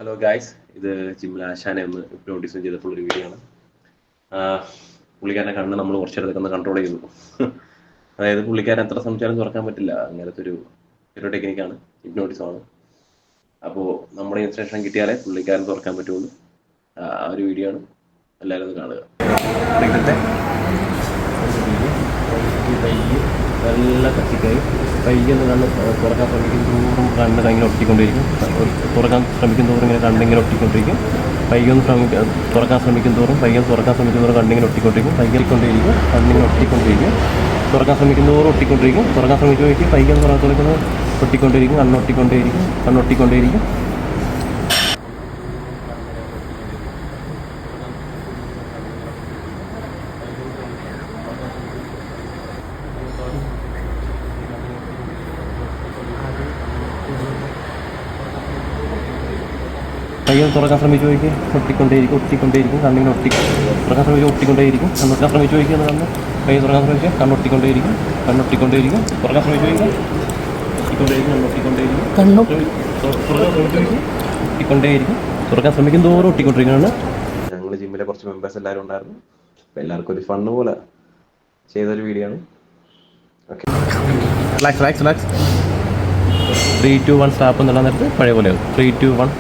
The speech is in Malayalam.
ഹലോ ഗായ്സ്, ഇത് ജിമ്മിൽ ആശാനെ ഒന്ന് ഹിപ്നോട്ടിസം ചെയ്തിട്ടുള്ളൊരു വീഡിയോ ആണ്. പുള്ളിക്കാരനെ കണ്ണ് നമ്മൾ കുറച്ചെടുത്തൊക്കെ ഒന്ന് കൺട്രോൾ ചെയ്തു. അതായത് പുള്ളിക്കാരൻ എത്ര ശ്രമിച്ചാലും തുറക്കാൻ പറ്റില്ല. അങ്ങനത്തെ ഒരു ടെക്നിക്കാണ്, ഹിപ്നോട്ടിസമാണ്. അപ്പോൾ നമ്മുടെ ഇൻസ്ട്രക്ഷൻ കിട്ടിയാലേ പുള്ളിക്കാരൻ തുറക്കാൻ പറ്റുള്ളൂ. ആ ഒരു വീഡിയോ ആണ്, എല്ലാവരും ഒന്ന് കാണുക. നല്ല കത്തിക്കായി പയ്യൊന്ന് കണ്ണ് തുറക്കാൻ ശ്രമിക്കും തോറും കണ്ണ് ഇങ്ങനെ ഒട്ടിക്കൊണ്ടിരിക്കും. തുറക്കാൻ ശ്രമിക്കും തോറും ഇങ്ങനെ കണ്ണിങ്ങനെ ഒട്ടിക്കൊണ്ടിരിക്കും. പയ്യൊന്ന് തുറക്കാൻ ശ്രമിക്കും തോറും കണ്ണിങ്ങനെ ഒട്ടിക്കൊണ്ടിരിക്കും. പയ്യൊണ്ടിരിക്കും, കണ്ണിങ്ങനെ ഒട്ടിക്കൊണ്ടിരിക്കും. തുറക്കാൻ ശ്രമിക്കും തോറും ഒട്ടിക്കൊണ്ടിരിക്കും. തുറക്കാൻ ശ്രമിക്കുമ്പോഴേക്കും പയ്യൊന്ന് തുറക്കുന്നത് ഒട്ടിക്കൊണ്ടിരിക്കും. കണ്ണൊട്ടിക്കൊണ്ടേയിരിക്കും. പയ്യെ തുറക്കാൻ ശ്രമിക്കുമ്പോഴേക്കും ഒട്ടിക്കൊണ്ടേയിരിക്കും. കണ്ണിങ്ങനെ തുറക്കാൻ ശ്രമിക്കുക ഒട്ടിക്കൊണ്ടേയിരിക്കും. തുറക്കാൻ ശ്രമിക്കുമ്പോഴേക്കും കണ്ണ് പയ്യെ തുറക്കാൻ ശ്രമിക്കുക കണ്ണൊട്ടിക്കൊണ്ടേയിരിക്കും. തുറക്കാൻ ശ്രമിക്കുമ്പോഴേക്കും തുറക്കാൻ ശ്രമിക്കും തോറും ഒട്ടിക്കൊണ്ടിരിക്കുകയാണ്. ഞങ്ങൾ ജിമ്മിലെ കുറച്ച് മെമ്പേഴ്സ് എല്ലാവരും ഉണ്ടായിരുന്നു. അപ്പോൾ എല്ലാവർക്കും ഒരു ഫണ്ണ് പോലെ ചെയ്തൊരു വീഡിയോ ആണ്. Okay, relax. 3, 2, 1 സ്റ്റാപ്പ് എന്നുള്ള നേരത്ത് പഴയ പോലെ 3, 2, 1